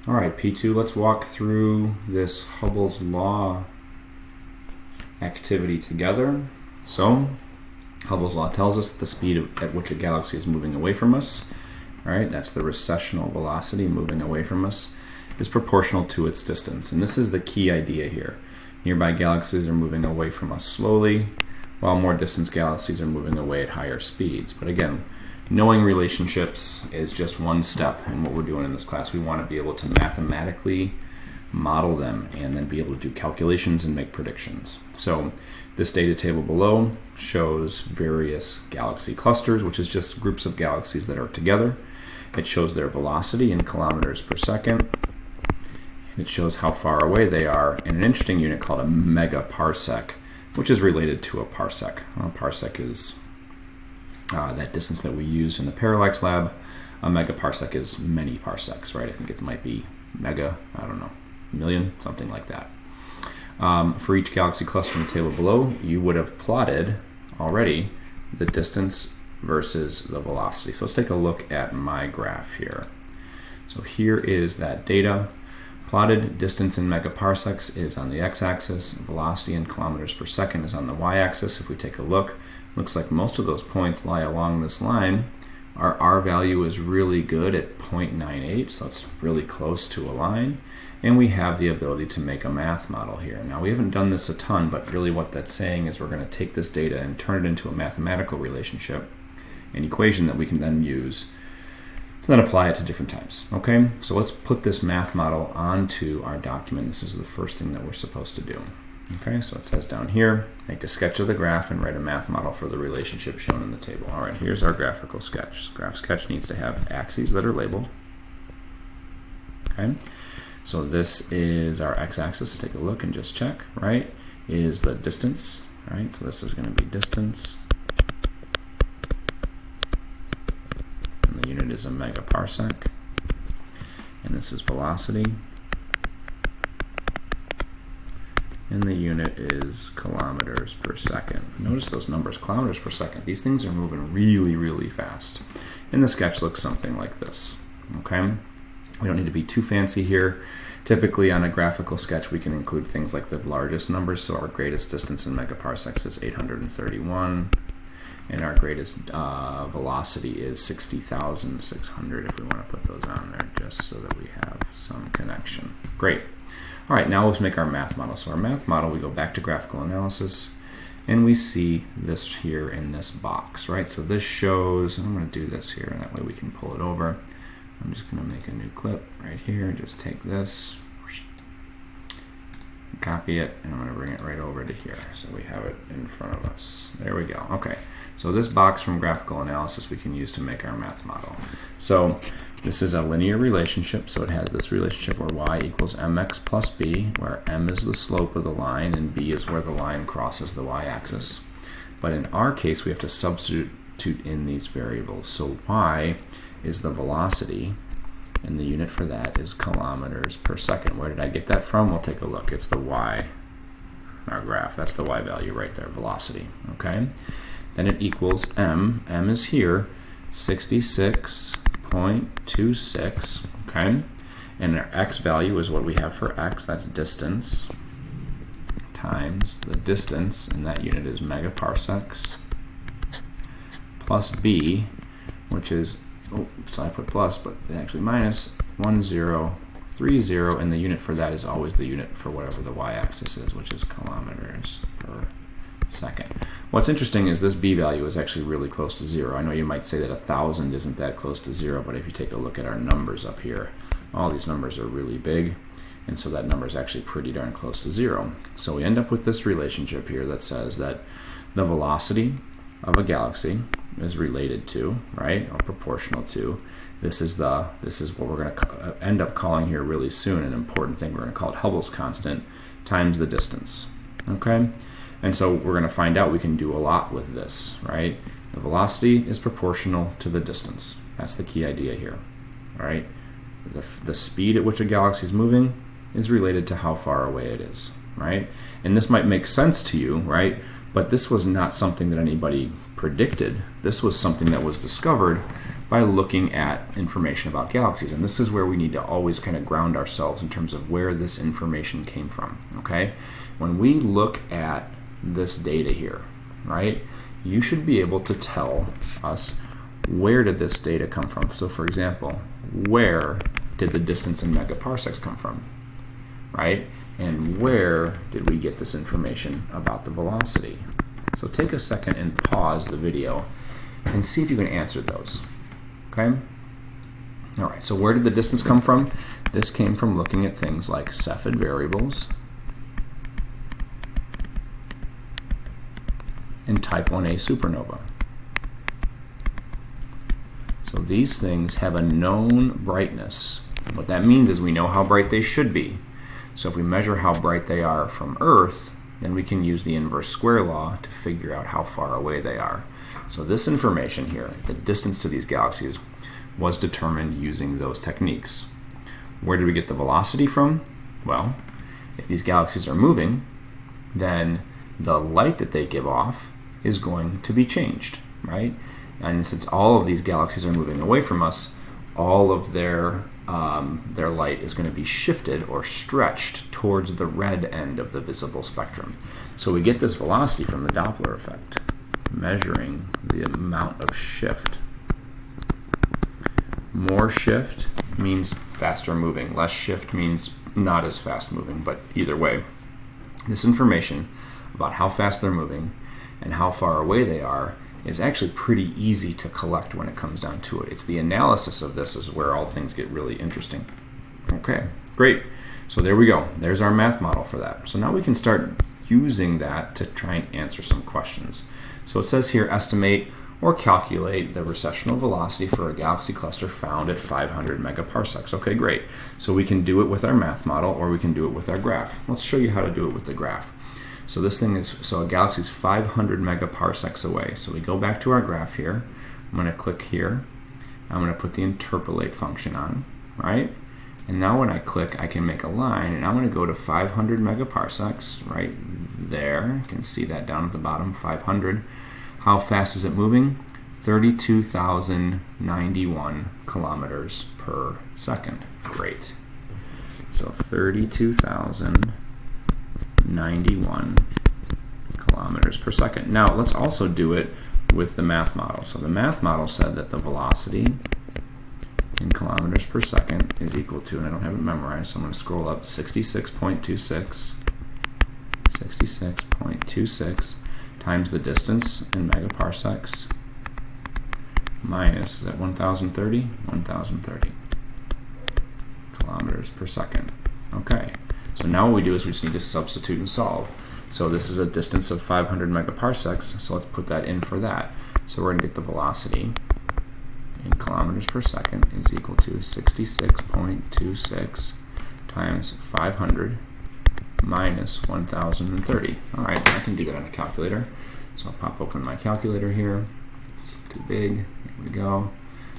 All right, P2, let's walk through this Hubble's law activity together. So, Hubble's law tells us the speed at which a galaxy is moving away from us, all right, that's the recessional velocity moving away from us, is proportional to its distance. And this is the key idea here. Nearby galaxies are moving away from us slowly, while more distant galaxies are moving away at higher speeds. But again, knowing relationships is just one step in what we're doing in this class. We want to be able to mathematically model them and then be able to do calculations and make predictions. So this data table below shows various galaxy clusters, which is just groups of galaxies that are together. It shows their velocity in kilometers per second. And it shows how far away they are in an interesting unit called a megaparsec, which is related to a parsec. A parsec is that distance that we use in the parallax lab. A megaparsec is many parsecs, right? I think it might be mega, I don't know, million, something like that. For each galaxy cluster in the table below, you would have plotted already the distance versus the velocity. So let's take a look at my graph here. So here is that data. Plotted distance in megaparsecs is on the x-axis, velocity in kilometers per second is on the y-axis. If we take a look, looks like most of those points lie along this line. Our R value is really good at 0.98, so it's really close to a line. And we have the ability to make a math model here. Now, we haven't done this a ton, but really what that's saying is we're going to take this data and turn it into a mathematical relationship, an equation that we can then use to then apply it to different times. Okay, so let's put this math model onto our document. This is the first thing that we're supposed to do. Okay, so it says down here, make a sketch of the graph and write a math model for the relationship shown in the table. All right, here's our graphical sketch. Graph sketch needs to have axes that are labeled. Okay, so this is our x-axis. Take a look and just check, right? Is the distance, right? So this is going to be distance. And the unit is a megaparsec. And this is velocity. And the unit is kilometers per second. Notice those numbers, kilometers per second. These things are moving really, really fast. And the sketch looks something like this, okay? We don't need to be too fancy here. Typically on a graphical sketch, we can include things like the largest numbers. So our greatest distance in megaparsecs is 831. And our greatest velocity is 60,600 if we want to put those on there, just so that we have some connection. Great. All right, now let's make our math model. So our math model, we go back to graphical analysis, and we see this here in this box, right? So this shows, and I'm going to do this here, and that way we can pull it over. I'm just going to make a new clip right here, just take this, copy it, and I'm going to bring it right over to here. So we have it in front of us. There we go. Okay, so this box from graphical analysis we can use to make our math model. So this is a linear relationship, so it has this relationship where y equals mx plus b, where m is the slope of the line and b is where the line crosses the y-axis. But in our case, we have to substitute in these variables. So y is the velocity, and the unit for that is kilometers per second. Where did I get that from? We'll take a look. It's the y in our graph. That's the y value right there, velocity. Okay. Then it equals m. M is here, 66.26. Okay. And our x value is what we have for x. That's distance times the distance, and that unit is megaparsecs, plus b, which is, oh, so I put plus, but actually minus 1030, and the unit for that is always the unit for whatever the y-axis is, which is kilometers per second. What's interesting is this b value is actually really close to 0. I know you might say that 1,000 isn't that close to 0, but if you take a look at our numbers up here, all these numbers are really big, and so that number is actually pretty darn close to 0. So we end up with this relationship here that says that the velocity of a galaxy is related to, right, or proportional to, this is what we're going to end up calling here really soon, an important thing. We're going to call it Hubble's constant times the distance. Okay, and so we're going to find out we can do a lot with this, right? The velocity is proportional to the distance. That's the key idea here, right? The speed at which a galaxy is moving is related to how far away it is, right? And this might make sense to you, right? But this was not something that anybody predicted. This was something that was discovered by looking at information about galaxies. And this is where we need to always kind of ground ourselves in terms of where this information came from, okay? When we look at this data here, right, you should be able to tell us where did this data come from. So for example, where did the distance in megaparsecs come from, right? And where did we get this information about the velocity? So take a second and pause the video and see if you can answer those, okay? All right, so where did the distance come from? This came from looking at things like Cepheid variables and type 1a supernova. So these things have a known brightness. What that means is we know how bright they should be. So if we measure how bright they are from Earth, then we can use the inverse square law to figure out how far away they are. So this information here, the distance to these galaxies, was determined using those techniques. Where did we get the velocity from? Well, if these galaxies are moving, then the light that they give off is going to be changed, right? And since all of these galaxies are moving away from us, all of their light is going to be shifted or stretched towards the red end of the visible spectrum. So we get this velocity from the Doppler effect, measuring the amount of shift. More shift means faster moving, less shift means not as fast moving, but either way, this information about how fast they're moving and how far away they are is actually pretty easy to collect when it comes down to it. It's the analysis of this is where all things get really interesting. Okay, great. So there we go. There's our math model for that. So now we can start using that to try and answer some questions. So it says here, estimate or calculate the recessional velocity for a galaxy cluster found at 500 megaparsecs. Okay, great. So we can do it with our math model or we can do it with our graph. Let's show you how to do it with the graph. So this thing is, so a galaxy is 500 megaparsecs away. So we go back to our graph here. I'm going to click here. I'm going to put the interpolate function on, right? And now when I click, I can make a line, and I'm going to go to 500 megaparsecs right there. You can see that down at the bottom, 500. How fast is it moving? 32,091 kilometers per second. Great. So 32,091 kilometers per second. Now let's also do it with the math model. So the math model said that the velocity in kilometers per second is equal to, and I don't have it memorized, so I'm going to scroll up, 66.26 times the distance in megaparsecs minus, is that 1,030? 1,030 kilometers per second. Okay, so now what we do is we just need to substitute and solve. So this is a distance of 500 megaparsecs, so let's put that in for that. So we're going to get the velocity in kilometers per second is equal to 66.26 times 500 minus 1,030. All right, I can do that on a calculator. So I'll pop open my calculator here. It's too big. Here we go.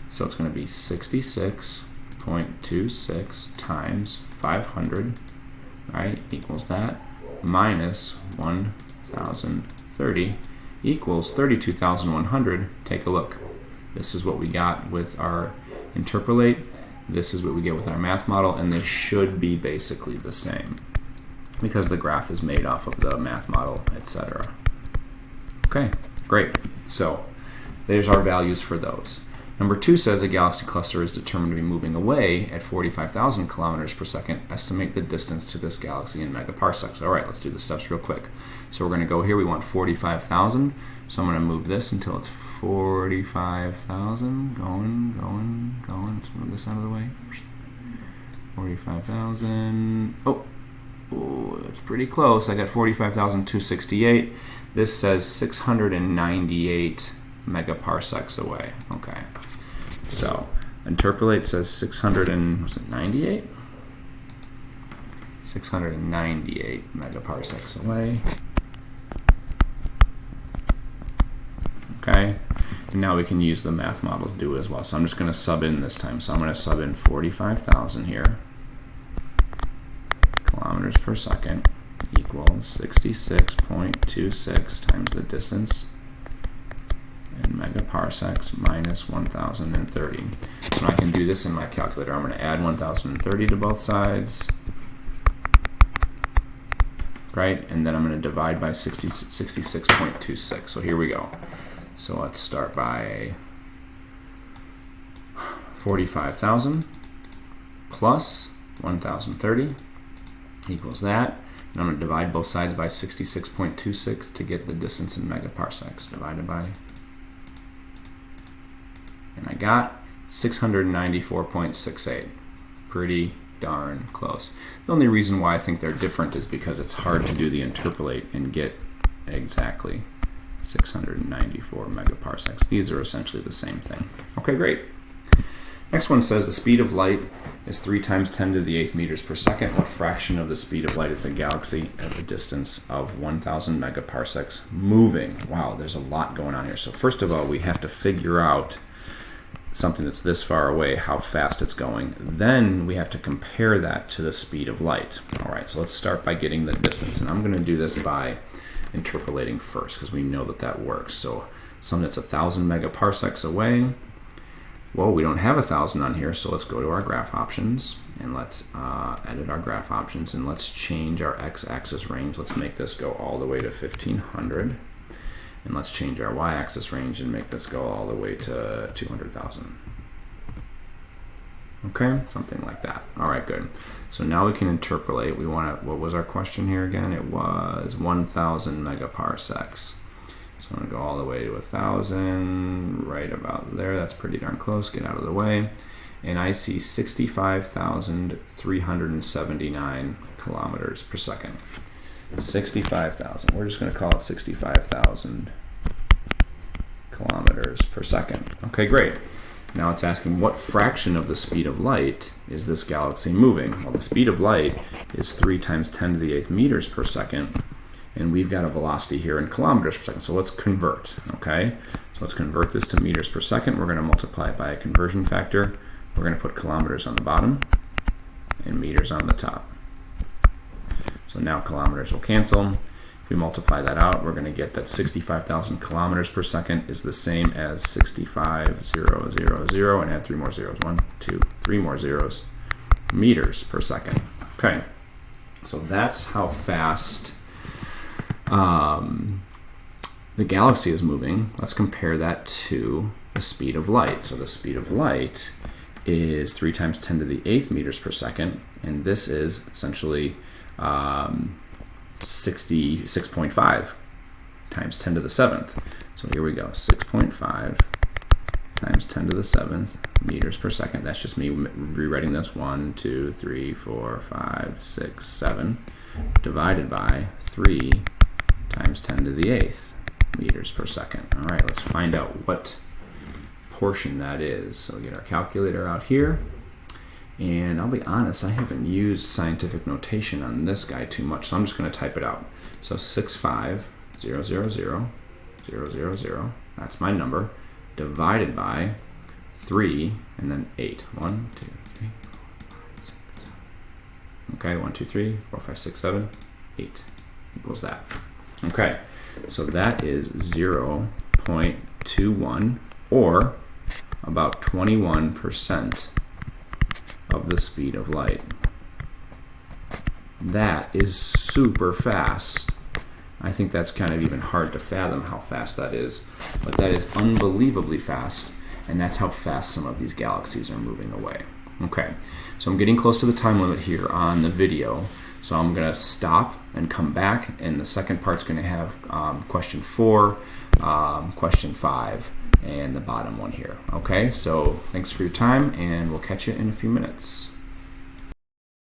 So it's going to be 66.26 times 500, right, equals that, minus 1,030 equals 32,100. Take a look. This is what we got with our interpolate. This is what we get with our math model, and they should be basically the same because the graph is made off of the math model, etc. Okay, great. So there's our values for those. Number 2 says a galaxy cluster is determined to be moving away at 45,000 kilometers per second. Estimate the distance to this galaxy in megaparsecs. All right, let's do the steps real quick. So we're going to go here. We want 45,000. So I'm going to move this until it's 45,000. Going. Let's move this out of the way. 45,000. Oh, it's pretty close. I got 45,268. This says 698 megaparsecs away. Okay. So interpolate says 698? 698 megaparsecs away. Okay. And now we can use the math model to do it as well. So I'm just going to sub in this time. So I'm going to sub in 45,000 here. Kilometers per second equals 66.26 times the distance in megaparsecs minus 1030. So I can do this in my calculator. I'm going to add 1030 to both sides, right? And then I'm going to divide by 66.26. So here we go. So let's start by 45,000 plus 1030 equals that. And I'm going to divide both sides by 66.26 to get the distance in megaparsecs. Divided by, and I got 694.68. Pretty darn close. The only reason why I think they're different is because it's hard to do the interpolate and get exactly 694 megaparsecs. These are essentially the same thing. Okay, great. Next one says the speed of light is 3 times 10 to the 8th meters per second. What fraction of the speed of light is a galaxy at a distance of 1,000 megaparsecs moving? Wow, there's a lot going on here. So first of all, we have to figure out something that's this far away, how fast it's going. Then we have to compare that to the speed of light. All right, so let's start by getting the distance. And I'm going to do this by interpolating first because we know that that works. So something that's 1,000 megaparsecs away. Well, we don't have 1,000 on here, so let's go to our graph options and let's edit our graph options and let's change our x-axis range. Let's make this go all the way to 1,500. And let's change our y-axis range and make this go all the way to 200,000. Okay, something like that. All right, good. So now we can interpolate. We want to, what was our question here again? It was 1,000 megaparsecs. So I'm going to go all the way to 1,000, right about there. That's pretty darn close. Get out of the way. And I see 65,379 kilometers per second. 65,000. We're just going to call it 65,000 kilometers per second. Okay, great. Now it's asking what fraction of the speed of light is this galaxy moving? Well, the speed of light is 3 times 10 to the 8th meters per second. And we've got a velocity here in kilometers per second. So let's convert, okay? So let's convert this to meters per second. We're going to multiply it by a conversion factor. We're going to put kilometers on the bottom and meters on the top. So now kilometers will cancel. If we multiply that out, we're going to get that 65,000 kilometers per second is the same as 65,000 and add 3 more zeros. 1, 2, 3 more zeros meters per second. Okay, so that's how fast the galaxy is moving. Let's compare that to the speed of light. So the speed of light is 3 times 10 to the 8th meters per second, and this is essentially 66.5 times 10 to the 7th. So here we go, 6.5 times 10 to the 7th meters per second. That's just me rewriting this. 1, 2, 3, 4, 5, 6, 7 divided by 3 times 10 to the 8th meters per second. All right, let's find out what portion that is. So we get our calculator out here. And I'll be honest, I haven't used scientific notation on this guy too much, so I'm just going to type it out. So 65,000,000, that's my number, divided by 3 and then 8. 1, 2, 3, 4, 5, 6, 7. Okay, 1, 2, 3, 4, 5, 6, 7, 8 equals that. Okay, so that is 0.21 or about 21% of the speed of light. That is super fast. I think that's kind of even hard to fathom how fast that is, but that is unbelievably fast, and that's how fast some of these galaxies are moving away. Okay, so I'm getting close to the time limit here on the video, so I'm going to stop and come back, and the second part's going to have question 4, question 5, and the bottom one here. Okay, so thanks for your time, and we'll catch you in a few minutes.